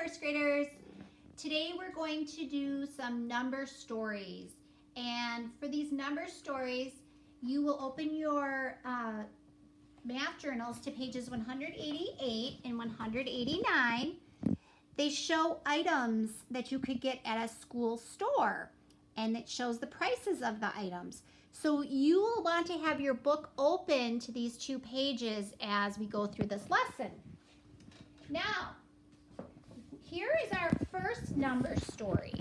first graders. Today we're going to do some number stories. And for these number stories, you will open your math journals to pages 188 and 189. They show items that you could get at a school store, and it shows the prices of the items. So you will want to have your book open to these two pages as we go through this lesson. Now, here is our first number story.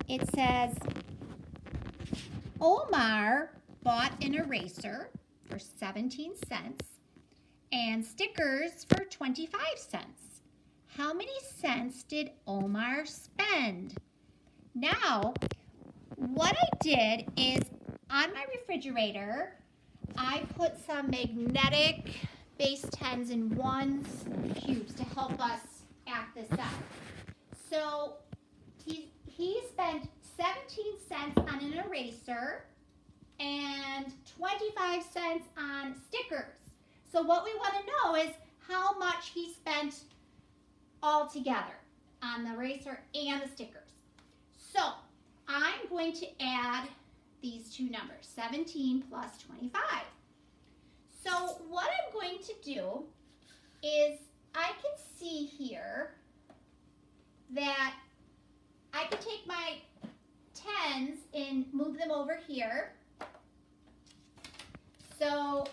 It says, Omar bought an eraser for 17 cents and stickers for 25 cents. How many cents did Omar spend? Now, what I did is on my refrigerator, I put some magnetic base 10s and 1s cubes to help us act this out. So he spent 17 cents on an eraser and 25 cents on stickers. So what we want to know is how much he spent all together on the eraser and the stickers. So I'm going to add these two numbers, 17 plus 25. So what I'm going to do is I can see here that I can take my 10s and move them over here. So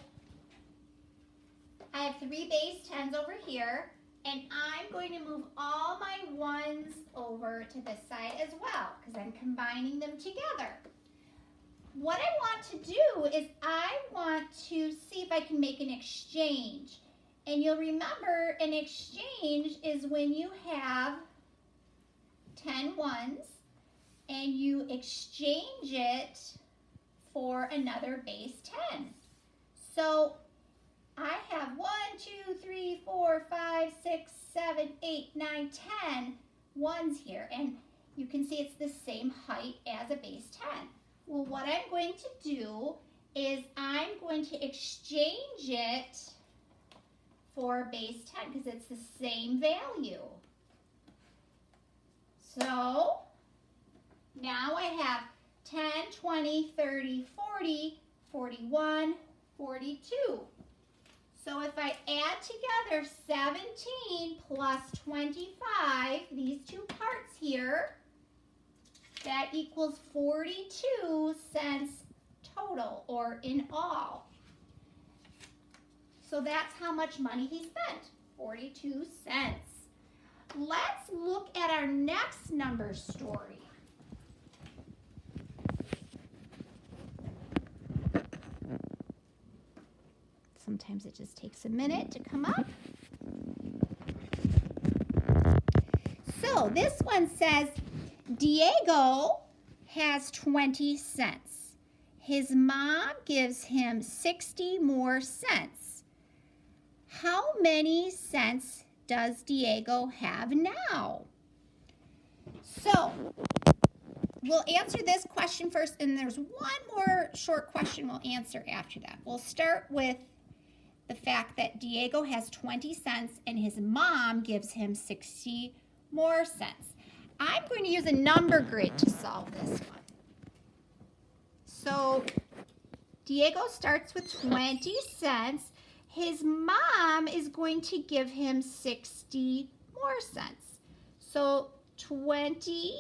I have 3 base 10s over here, and I'm going to move all my 1s over to this side as well because I'm combining them together. What I want to do is I want to see if I can make an exchange. And you'll remember an exchange is when you have 10 1s and you exchange it for another base 10. So I have 1, 2, 3, 4, 5, 6, 7, 8, 9, 10 1s here. And you can see it's the same height as a base 10. Well, what I'm going to do is I'm going to exchange it for base 10 because it's the same value. So now I have 10, 20, 30, 40, 41, 42. So if I add together 17 plus 25, these two parts here, that equals 42 cents total, or in all. So that's how much money he spent, 42 cents. Let's look at our next number story. Sometimes it just takes a minute to come up. So this one says, Diego has 20 cents. His mom gives him 60 more cents. How many cents does Diego have now? So we'll answer this question first, and there's one more short question we'll answer after that. We'll start with the fact that Diego has 20 cents and his mom gives him 60 more cents. I'm going to use a number grid to solve this one. So Diego starts with 20 cents. His mom is going to give him 60 more cents. So 20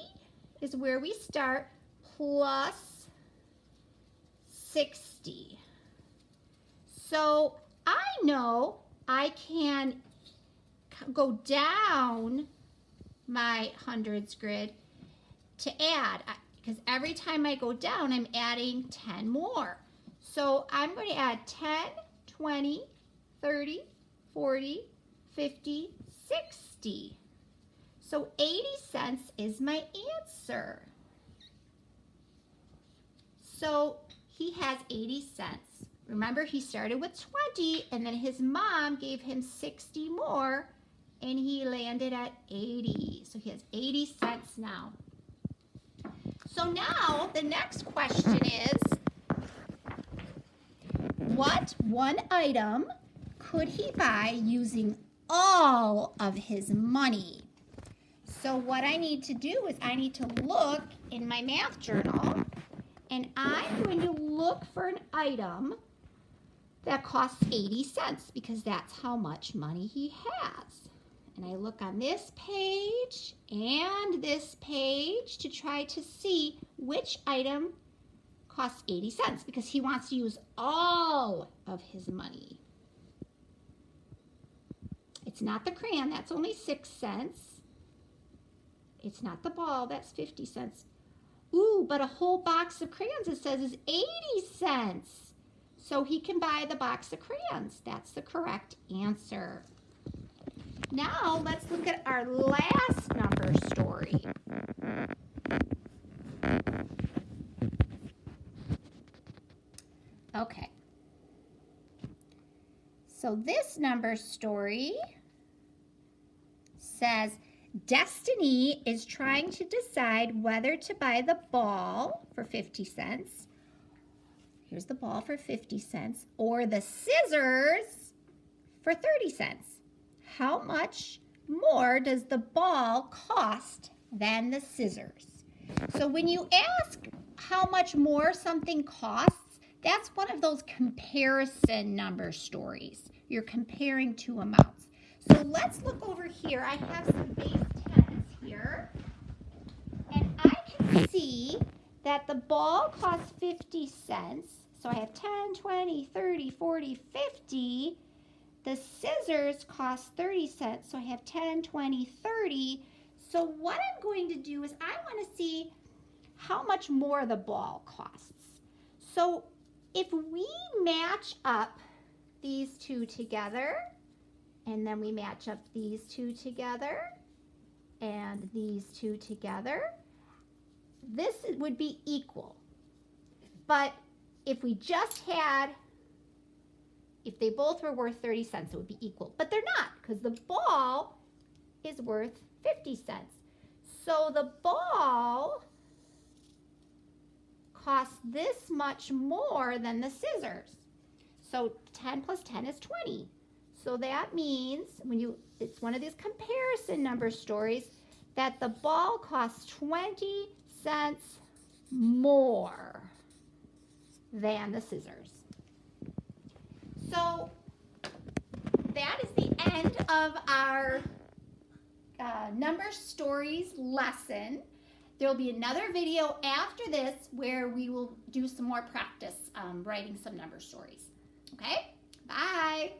is where we start, plus 60. So I know I can go down my hundreds grid to add, because every time I go down, I'm adding 10 more. So I'm going to add 10, 20, 30, 40, 50, 60. So 80 cents is my answer. So he has 80 cents. Remember, he started with 20, and then his mom gave him 60 more, and he landed at 80. So he has 80 cents now. So now the next question is, what one item could he buy using all of his money? So what I need to do is I need to look in my math journal, and I'm going to look for an item that costs 80 cents because that's how much money he has. And I look on this page and this page to try to see which item costs 80 cents because he wants to use all of his money. It's not the crayon, that's only 6 cents. It's not the ball, that's 50 cents. Ooh, but a whole box of crayons, it says, is 80 cents. So he can buy the box of crayons. That's the correct answer. Now let's look at our last number story. Okay. So this number story says, Destiny is trying to decide whether to buy the ball for 50 cents. Here's the ball for 50 cents, or the scissors for 30 cents. How much more does the ball cost than the scissors? So when you ask how much more something costs, that's one of those comparison number stories. You're comparing two amounts. So let's look over here. I have some base 10s here. And I can see that the ball costs 50 cents. So I have 10, 20, 30, 40, 50. The scissors cost 30 cents. So I have 10, 20, 30. So what I'm going to do is I want to see how much more the ball costs. So if we match up these two together, and then we match up these two together, and these two together, this would be equal. But if we just had, if they both were worth 30 cents, it would be equal. But they're not, because the ball is worth 50 cents. So the ball costs this much more than the scissors. So 10 plus 10 is 20. So that means it's one of these comparison number stories that the ball costs 20 cents more than the scissors. So that is the end of our number stories lesson. There will be another video after this where we will do some more practice writing some number stories. Okay? Bye.